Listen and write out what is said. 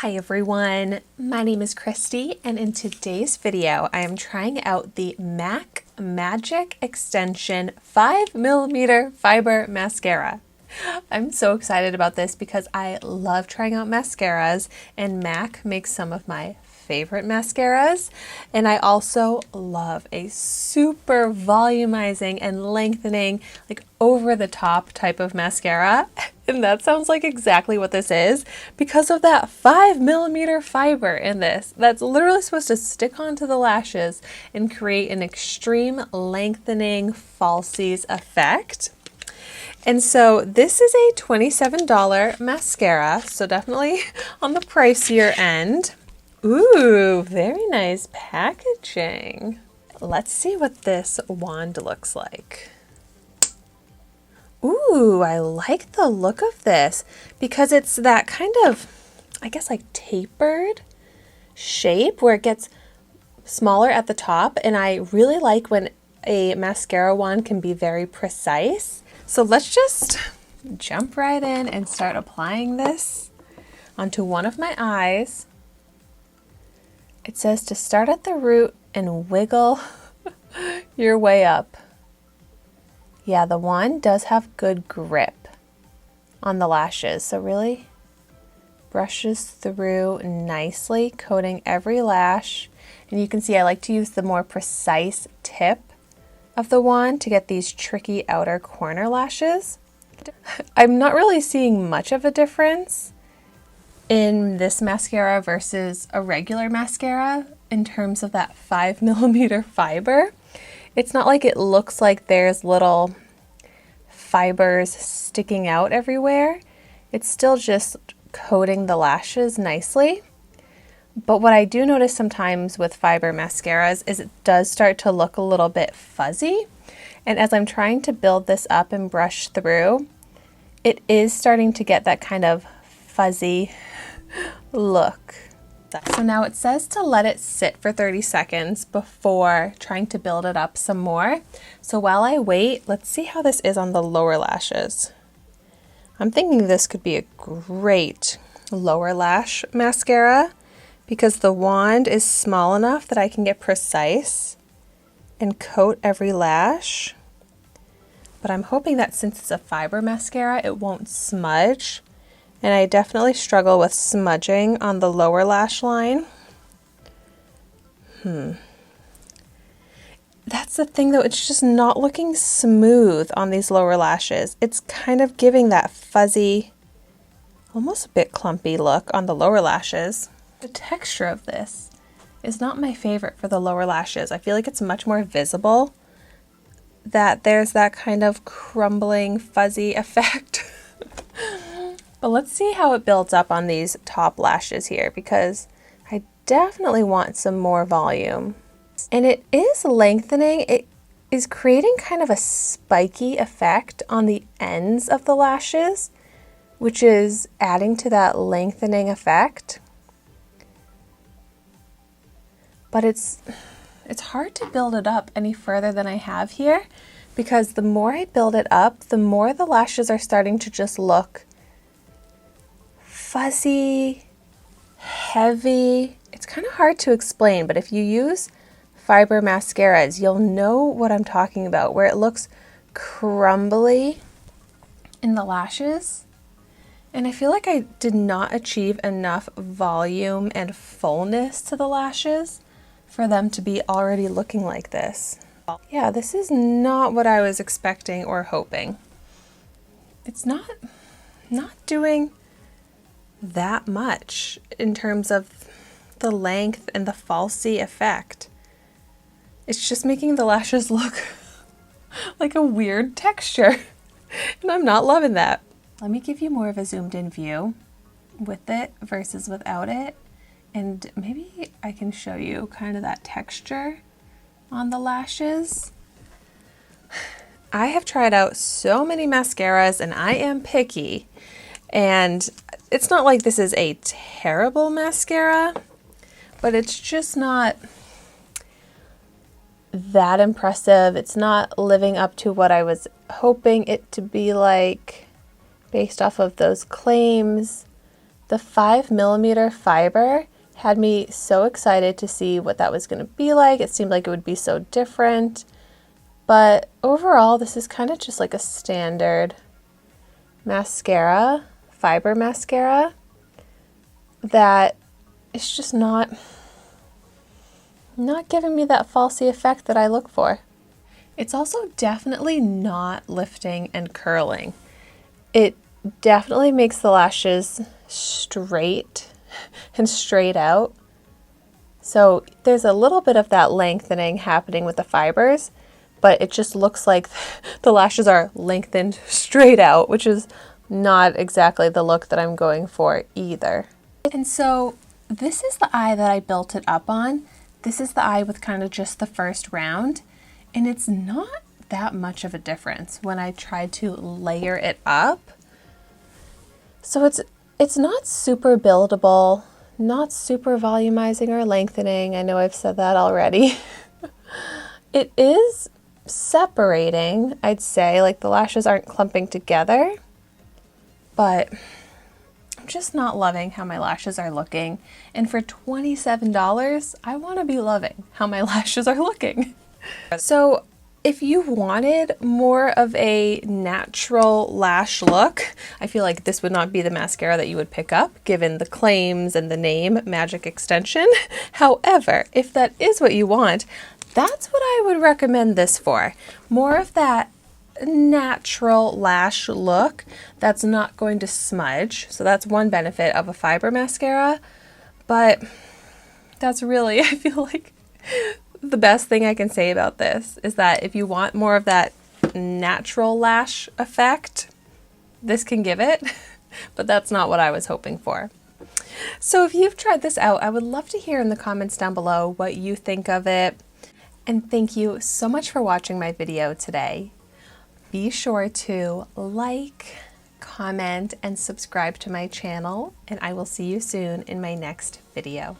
Hi everyone, my name is Christy and in today's video I am trying out the MAC Magic Extension 5mm Fibre Mascara. I'm so excited about this because I love trying out mascaras and MAC makes some of my favorite mascaras, and I also love a super volumizing and lengthening, like over the top type of mascara. And that sounds like exactly what this is because of that 5mm fiber in this. That's literally supposed to stick onto the lashes and create an extreme lengthening falsies effect. And so this is a $27 mascara, so definitely on the pricier end. Ooh, very nice packaging. Let's see what this wand looks like. Ooh, I like the look of this because it's that kind of, I guess, like tapered shape where it gets smaller at the top. And I really like when a mascara wand can be very precise. So let's just jump right in and start applying this onto one of my eyes. It says to start at the root and wiggle your way up. Yeah, the wand does have good grip on the lashes, so really brushes through nicely, coating every lash. And you can see I like to use the more precise tip of the wand to get these tricky outer corner lashes. I'm not really seeing much of a difference in this mascara versus a regular mascara in terms of that 5mm fiber. It's not like it looks like there's little fibers sticking out everywhere. It's still just coating the lashes nicely. But what I do notice sometimes with fiber mascaras is it does start to look a little bit fuzzy. And as I'm trying to build this up and brush through, it is starting to get that kind of fuzzy look. So now it says to let it sit for 30 seconds before trying to build it up some more. So while I wait, let's see how this is on the lower lashes. I'm thinking this could be a great lower lash mascara because the wand is small enough that I can get precise and coat every lash. But I'm hoping that since it's a fiber mascara, it won't smudge. And I definitely struggle with smudging on the lower lash line. That's the thing though, it's just not looking smooth on these lower lashes. It's kind of giving that fuzzy, almost a bit clumpy look on the lower lashes. The texture of this is not my favorite for the lower lashes. I feel like it's much more visible that there's that kind of crumbling fuzzy effect. But let's see how it builds up on these top lashes here because I definitely want some more volume. And it is lengthening. It is creating kind of a spiky effect on the ends of the lashes, which is adding to that lengthening effect. But it's hard to build it up any further than I have here because the more I build it up, the more the lashes are starting to just look fuzzy, heavy. It's kind of hard to explain, but if you use fiber mascaras, you'll know what I'm talking about, where it looks crumbly in the lashes. And I feel like I did not achieve enough volume and fullness to the lashes for them to be already looking like this. Yeah, this is not what I was expecting or hoping. It's not doing that much in terms of the length and the falsy effect. It's just making the lashes look like a weird texture, and I'm not loving that. Let me give you more of a zoomed in view with it versus without it, and maybe I can show you kind of that texture on the lashes. I have tried out so many mascaras and I am picky, and it's not like this is a terrible mascara, but it's just not that impressive. It's not living up to what I was hoping it to be like based off of those claims The 5mm fiber had me so excited to see what that was going to be like. It seemed like it would be so different. But overall, this is kind of just like a standard mascara, fiber mascara, that is just not giving me that falsy effect that I look for. It's also definitely not lifting and curling. It definitely makes the lashes straight and straight out. So there's a little bit of that lengthening happening with the fibers, but it just looks like the lashes are lengthened straight out, which is not exactly the look that I'm going for either. And so this is the eye that I built it up on. This is the eye with kind of just the first round, and it's not that much of a difference when I try to layer it up. So it's not super buildable, not super volumizing or lengthening. I know I've said that already. It is separating, I'd say, like the lashes aren't clumping together, but I'm just not loving how my lashes are looking. And for $27, I want to be loving how my lashes are looking. So if you wanted more of a natural lash look, I feel like this would not be the mascara that you would pick up, given the claims and the name Magic Extension. However, if that is what you want, that's what I would recommend this for. More of that natural lash look that's not going to smudge. So that's one benefit of a fiber mascara, but that's really, I feel like, the best thing I can say about this is that if you want more of that natural lash effect, this can give it, but that's not what I was hoping for. So if you've tried this out, I would love to hear in the comments down below what you think of it. And thank you so much for watching my video today. Be sure to like, comment, and subscribe to my channel, and I will see you soon in my next video.